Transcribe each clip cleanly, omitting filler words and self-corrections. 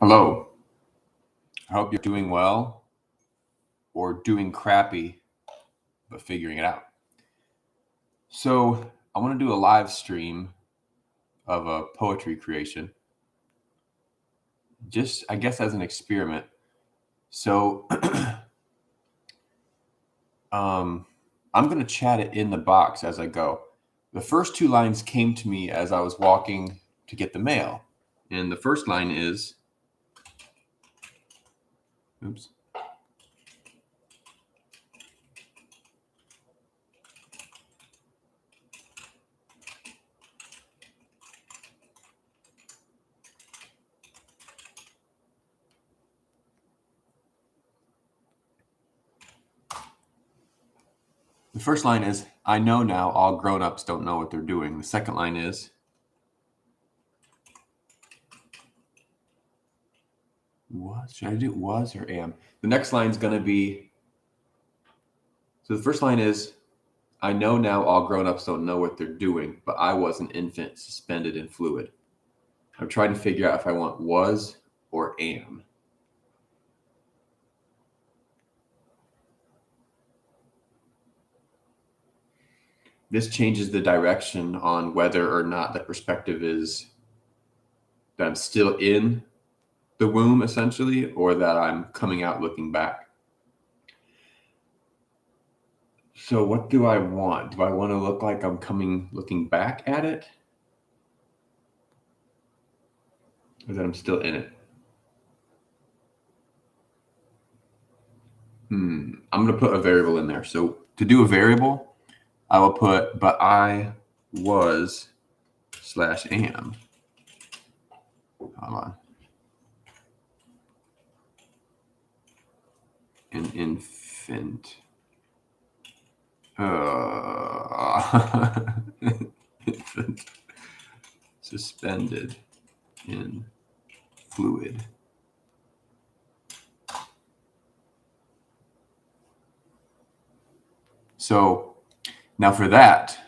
Hello. I hope you're doing well or doing crappy, but figuring it out. So, I want to do a live stream of a poetry creation, just I guess as an experiment. So, I'm going to chat it in the box as I go. The first two lines came to me as I was walking to get the mail. And the first line is, oops. The first line is, I know now all grown-ups don't know what they're doing. The second line is, should I do was or am? The next line is going to be, so the first line is, I know now all grown-ups don't know what they're doing, but I was an infant suspended in fluid. I'm trying to figure out if I want was or am. This changes the direction on whether or not the perspective is that I'm still in the womb, essentially, or that I'm coming out looking back. So what do I want? Do I want to look like I'm looking back at it? Or that I'm still in it? I'm going to put a variable in there. So to do a variable, I will put, but I was / am. Hold on. An infant. Infant suspended in fluid. So now for that,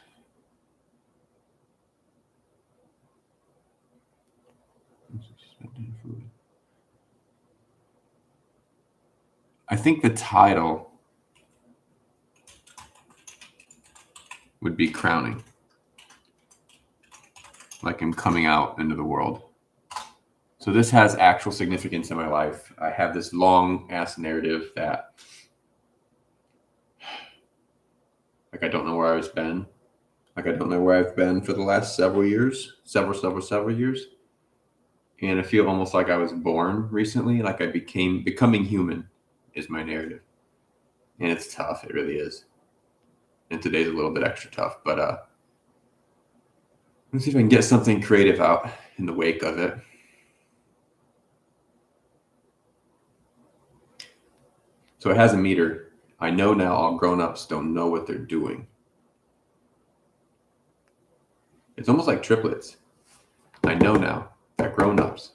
I think the title would be crowning. Like I'm coming out into the world. So this has actual significance in my life. I have this long ass narrative that like I don't know where I've been. Like I don't know where I've been for the last several years. Several years. And I feel almost like I was born recently. Like I becoming human is my narrative. And it's tough. It really is. And today's a little bit extra tough. But let's see if I can get something creative out in the wake of it. So it has a meter. I know now all grown-ups don't know what they're doing. It's almost like triplets. I know now that grown-ups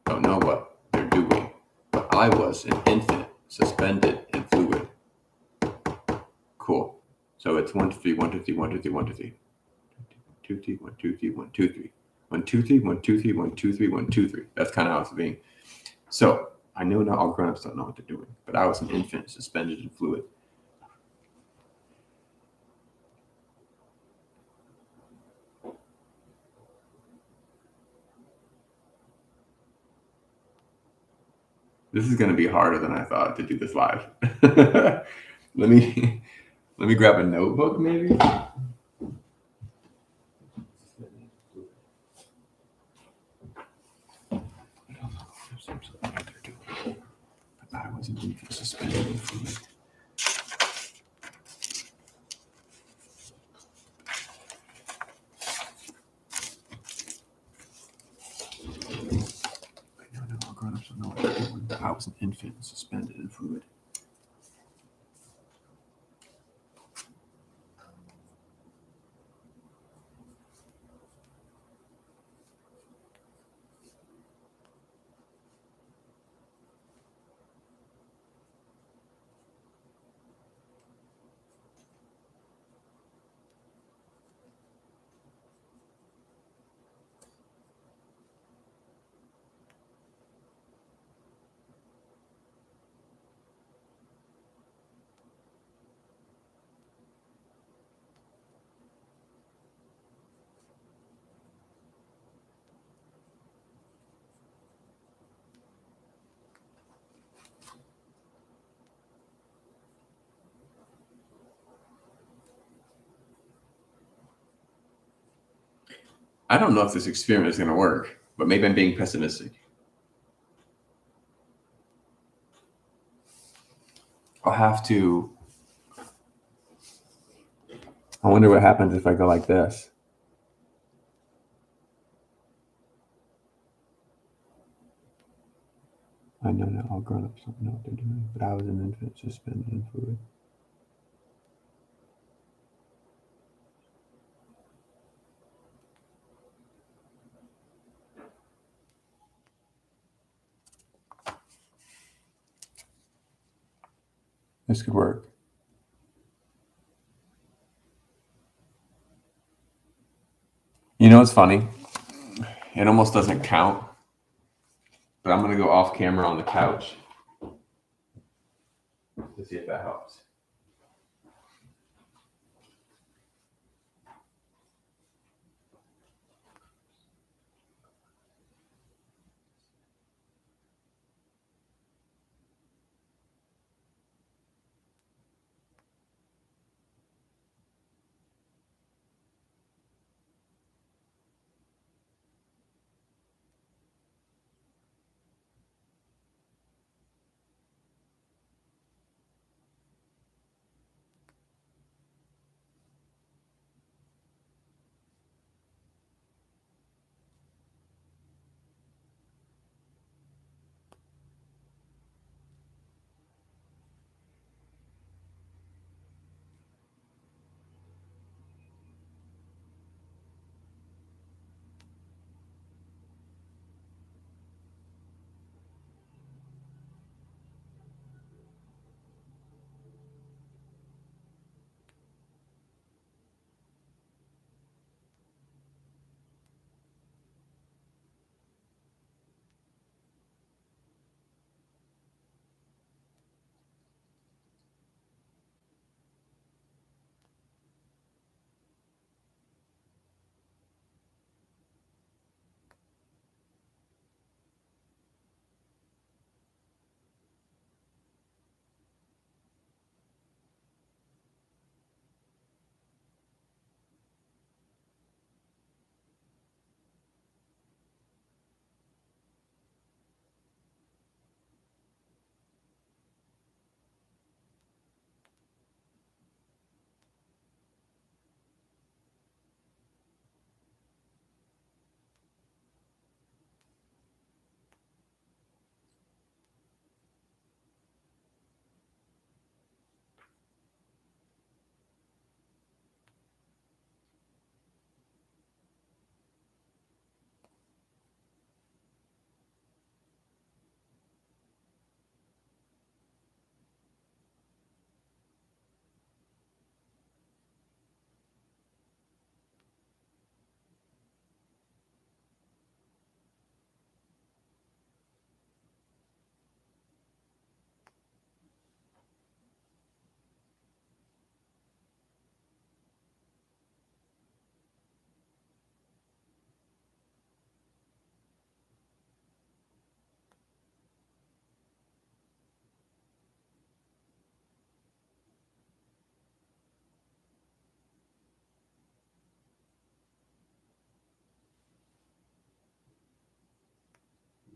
don't know what they're doing, but I was an infant suspended in fluid. Cool. So it's 1 2 3 1 2 3 1 2 3 1 2 3 2 3 1 2 3 1 2 3 1 2 3 1 2 3 1 2 3 1 2 3. That's kind of how it's being. So I know now all grown-ups don't know what they're doing, but I was an infant suspended in fluid. This is going to be harder than I thought to do this live. let me grab a notebook, maybe. I was an infant suspended in fluid. I know all grown-ups don't know what they're doing, but I was an infant suspended in fluid. I don't know if this experiment is going to work, but maybe I'm being pessimistic. I'll have to. I wonder what happens if I go like this. I know now all grown ups don't know what they're doing, but I was an infant suspended in fluid. This could work. You know what's funny? It almost doesn't count, but I'm going to go off camera on the couch to see if that helps.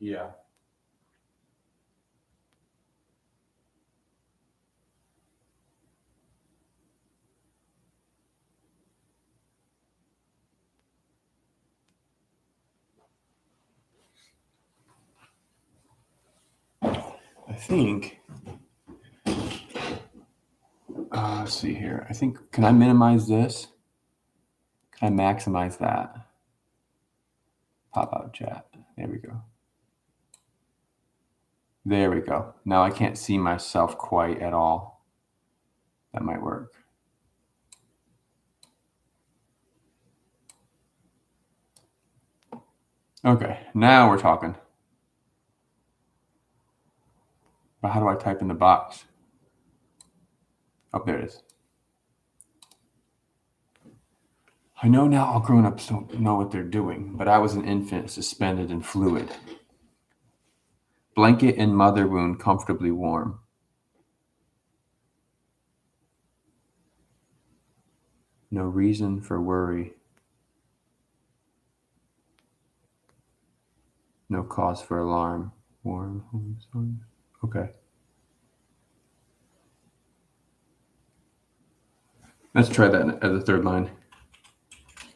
Yeah. I think. Let's see here. I think, can I minimize this? Can I maximize that? Pop out chat. There we go. There we go. Now I can't see myself quite at all. That might work. Okay, now we're talking. But how do I type in the box? Oh, there it is. I know now all grown-ups don't know what they're doing, but I was an infant suspended in fluid. Blanket and mother wound comfortably warm. No reason for worry. No cause for alarm. Warm. Okay. Let's try that as a third line.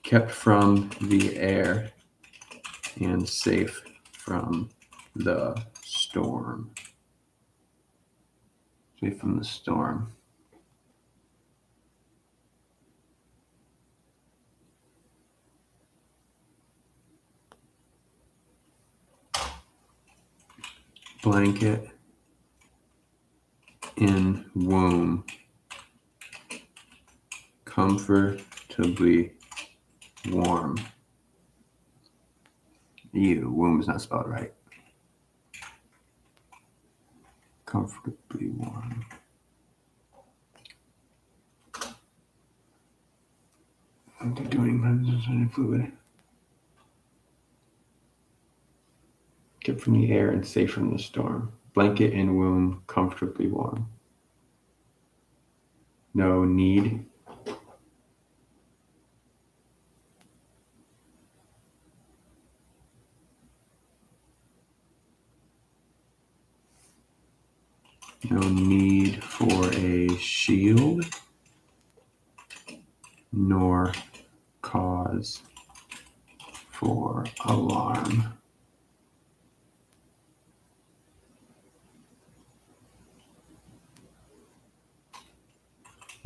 Kept from the air and safe from the storm. Safe from the storm. Blanket in womb. Comfortably warm. Ew, womb is not spelled right. Comfortably warm. What are they doing? Fluid. Kept from the air and safe from the storm. Blanket in womb, comfortably warm. No need. No need for a shield, nor cause for alarm.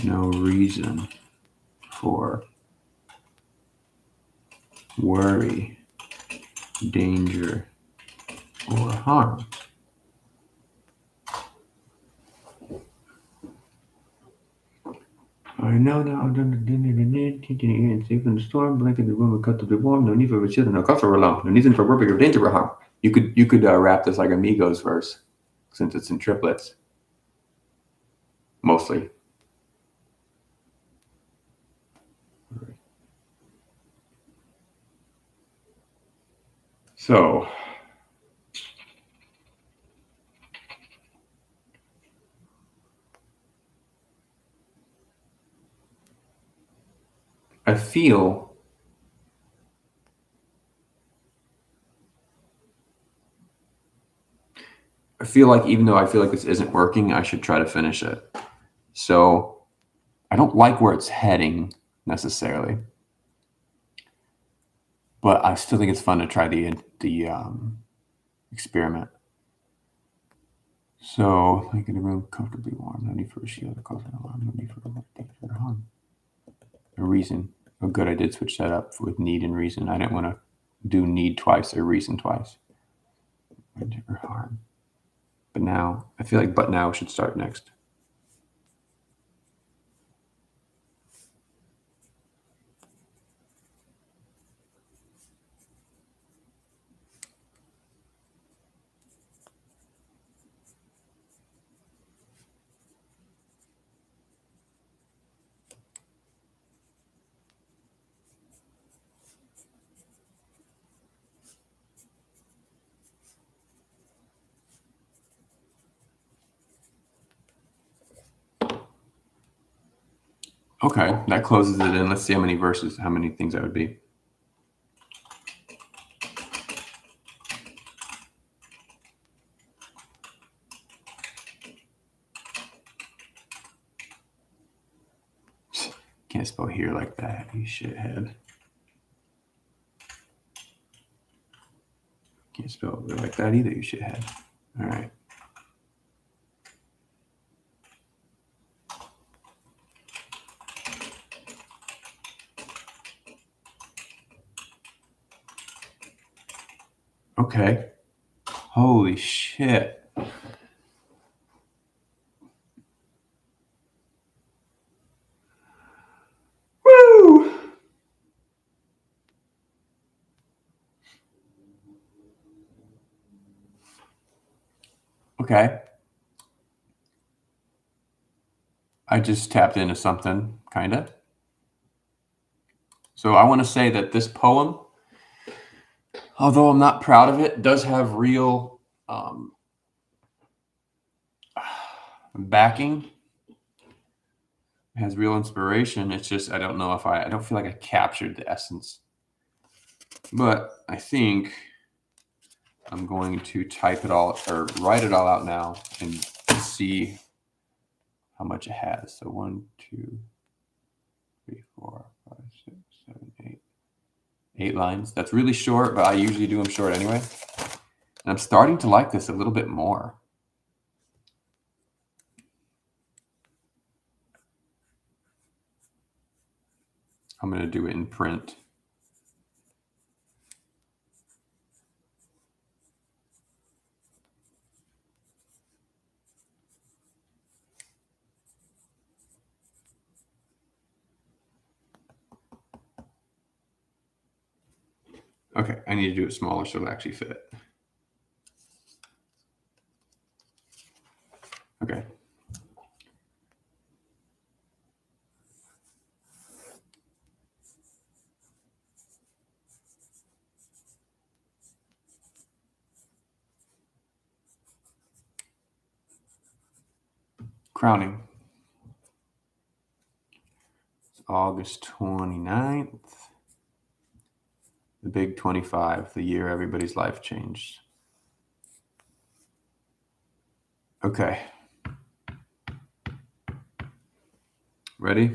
No reason for worry, danger, or harm. I know now I'm done and safe in the storm, blanket the room, cut to the warm, no need for a shield, no cause for alarm, no reason for worry or danger or harm. You could rap this like a Migos verse, since it's in triplets, mostly. So I feel like even though I feel like this isn't working, I should try to finish it. So I don't like where it's heading necessarily, but I still think it's fun to try the experiment. So, like in a room comfortably warm, no need for a shield, a cause an alarm, no need for a danger or harm. A reason. Oh, good, I did switch that up with need and reason. I didn't want to do need twice or reason twice. Danger or harm. But now, I feel like but now should start next. Okay, that closes it in. Let's see how many verses, how many things that would be. Can't spell here like that, you shithead. Can't spell it like that either, you shithead. All right. Okay. Holy shit. Woo! Okay. I just tapped into something, kind of. So I want to say that this poem, although I'm not proud of it, does have real backing. It has real inspiration. It's just I don't know if I don't feel like I captured the essence. But I think I'm going to type it all or write it all out now and see how much it has. So 1, 2, 3, 4, 5, 6, 7, 8. 8 lines. That's really short, but I usually do them short anyway. And I'm starting to like this a little bit more. I'm going to do it in print. Okay, I need to do it smaller so it'll actually fit. Okay. Crowning. It's August 29th. The big 25, the year everybody's life changed. Okay. Ready?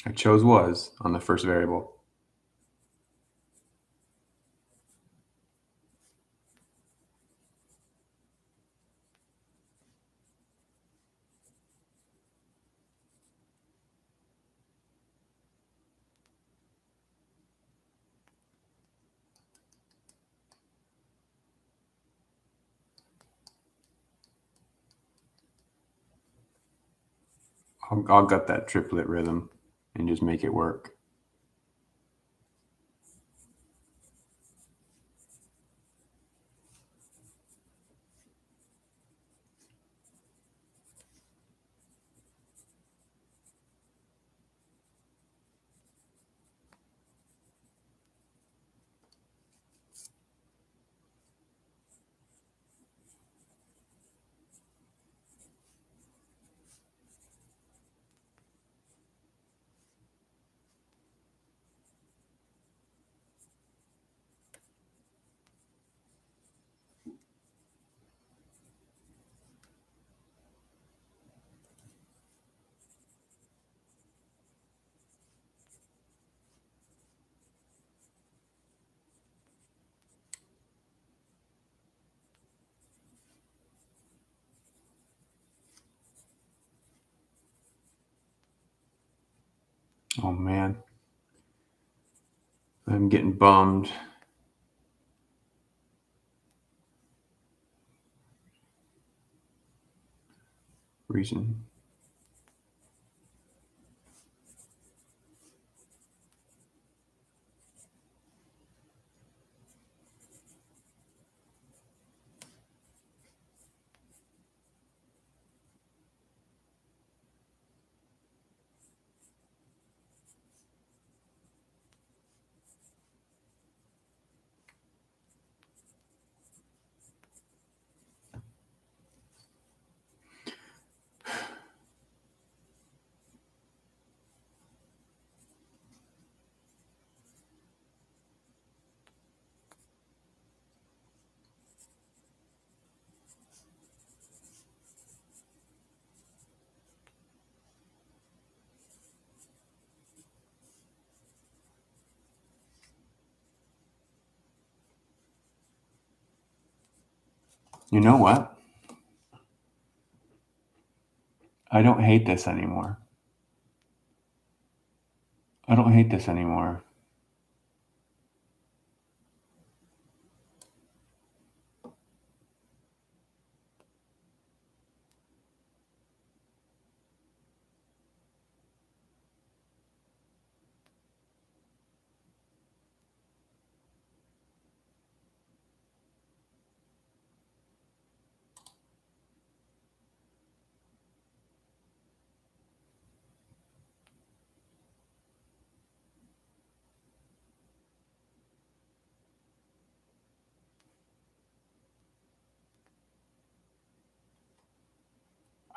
I chose was on the first variable. I'll gut that triplet rhythm and just make it work. Oh man. I'm getting bummed. Reason. You know what? I don't hate this anymore. I don't hate this anymore.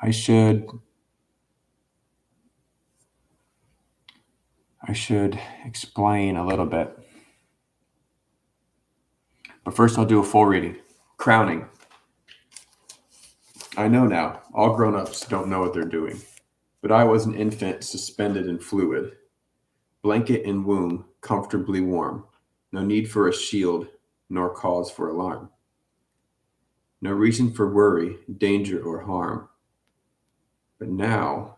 I should explain a little bit. But first I'll do a full reading. Crowning. I know now, all grown-ups don't know what they're doing. But I was an infant suspended in fluid. Blanket and womb comfortably warm. No need for a shield, nor cause for alarm. No reason for worry, danger, or harm. But now,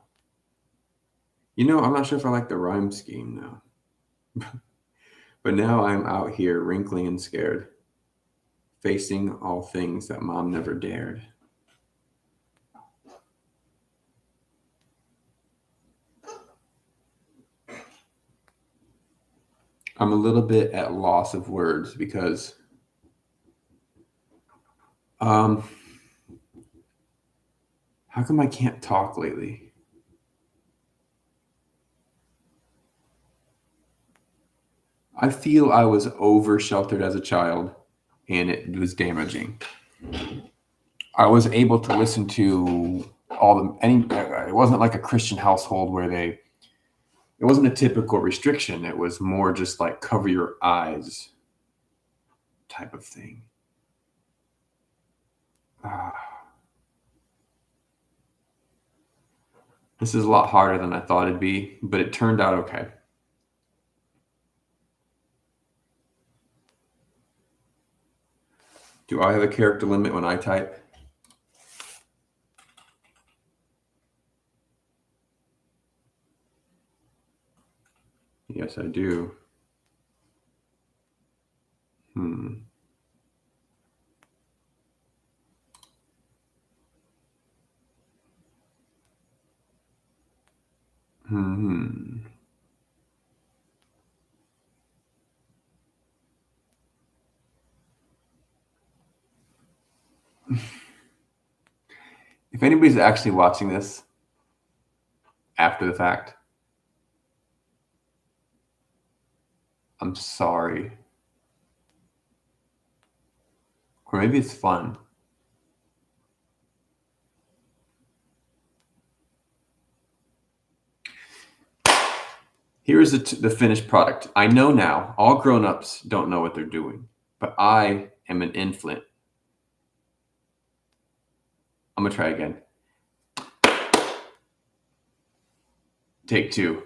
I'm not sure if I like the rhyme scheme now. But now I'm out here wrinkling and scared, facing all things that mom never dared. I'm a little bit at loss of words because how come I can't talk lately? I feel I was over sheltered as a child and it was damaging. I was able to listen to it wasn't like a Christian household where it wasn't a typical restriction. It was more just like cover your eyes type of thing. This is a lot harder than I thought it'd be, but it turned out okay. Do I have a character limit when I type? Yes, I do. Hmm. If anybody's actually watching this after the fact, I'm sorry. Or maybe it's fun. Here is the finished product. I know now, all grown-ups don't know what they're doing, but I am an infant. I'm gonna try again. Take two.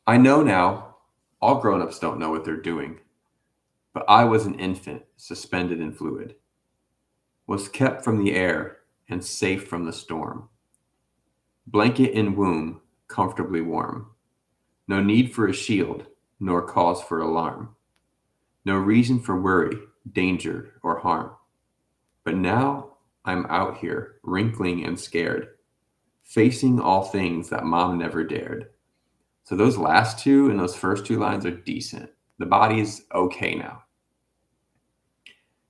I know now, all grown-ups don't know what they're doing, but I was an infant suspended in fluid, was kept from the air and safe from the storm. Blanket in womb, comfortably warm. No need for a shield, nor cause for alarm. No reason for worry, danger, or harm. But now I'm out here, wrinkling and scared, facing all things that mom never dared. So those last two and those first two lines are decent. The body's okay now.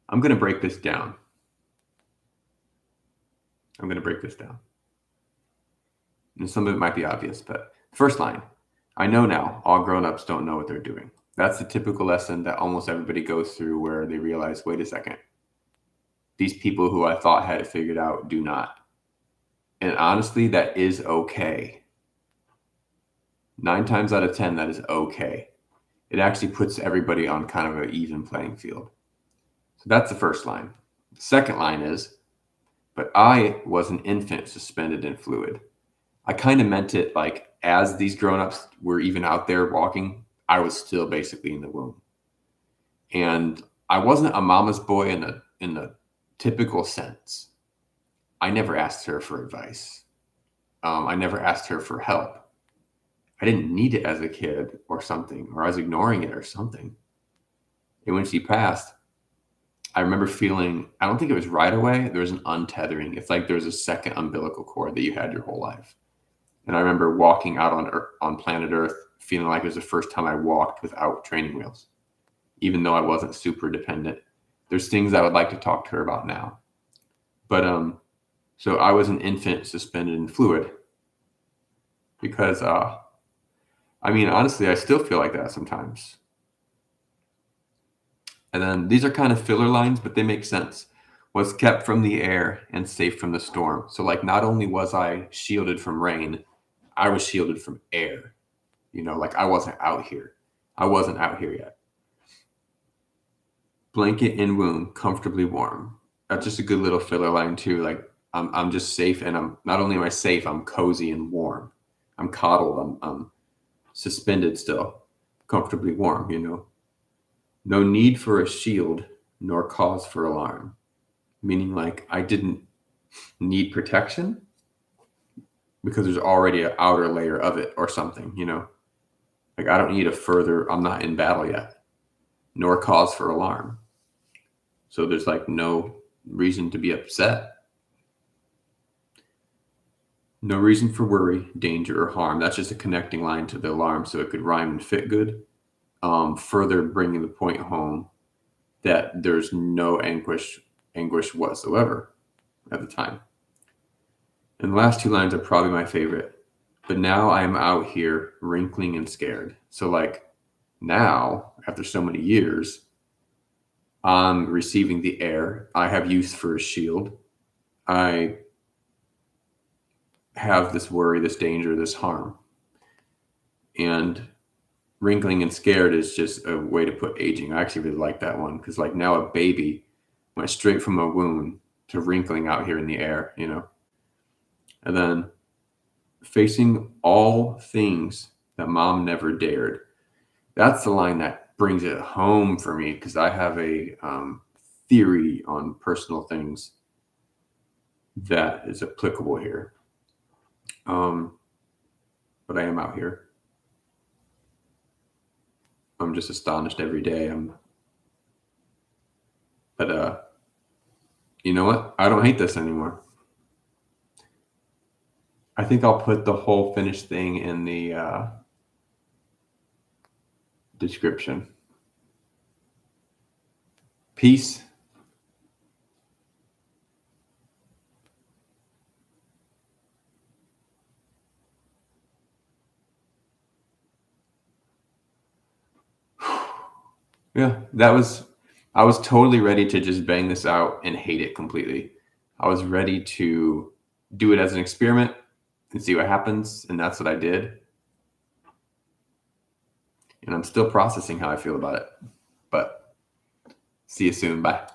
I'm going to break this down. And some of it might be obvious, but first line, I know now, all grown-ups don't know what they're doing. That's the typical lesson that almost everybody goes through where they realize, wait a second, these people who I thought had it figured out do not. And honestly, that is okay. 9 times out of 10, that is okay. It actually puts everybody on kind of an even playing field. So that's the first line. The second line is, but I was an infant suspended in fluid. I kind of meant it like as these grown-ups were even out there walking, I was still basically in the womb. And I wasn't a mama's boy in the typical sense. I never asked her for advice. I never asked her for help. I didn't need it as a kid or something, or I was ignoring it or something. And when she passed, I remember feeling, I don't think it was right away, there was an untethering. It's like there was a second umbilical cord that you had your whole life. And I remember walking out on planet Earth, feeling like it was the first time I walked without training wheels, even though I wasn't super dependent. There's things I would like to talk to her about now. But so I was an infant suspended in fluid because, honestly, I still feel like that sometimes. And then these are kind of filler lines, but they make sense. was kept from the air and safe from the storm. So like not only was I shielded from rain, I was shielded from air. Like I wasn't out here. I wasn't out here yet. Blanket and wound comfortably warm. That's just a good little filler line too. Like I'm just safe, and I'm not only am I safe, I'm cozy and warm. I'm coddled. I'm suspended still, comfortably warm. No need for a shield, nor cause for alarm. Meaning, like I didn't need protection because there's already an outer layer of it or something. Like I don't need a further. I'm not in battle yet, nor cause for alarm. So there's like no reason to be upset. No reason for worry, danger, or harm. That's just a connecting line to the alarm, so it could rhyme and fit good. Further bringing the point home that there's no anguish whatsoever at the time. And the last two lines are probably my favorite. But now I am out here wrinkling and scared. So like now, after so many years, I'm receiving the air. I have use for a shield. I have this worry, this danger, this harm. And wrinkling and scared is just a way to put aging. I actually really like that one because like now a baby went straight from a wound to wrinkling out here in the air, And then facing all things that mom never dared. That's the line that brings it home for me because I have a theory on personal things that is applicable here. But I am out here. I'm just astonished every day. But you know what? I don't hate this anymore. I think I'll put the whole finished thing in the description. Peace. Yeah, I was totally ready to just bang this out and hate it completely. I was ready to do it as an experiment and see what happens. And that's what I did. And I'm still processing how I feel about it. But see you soon. Bye.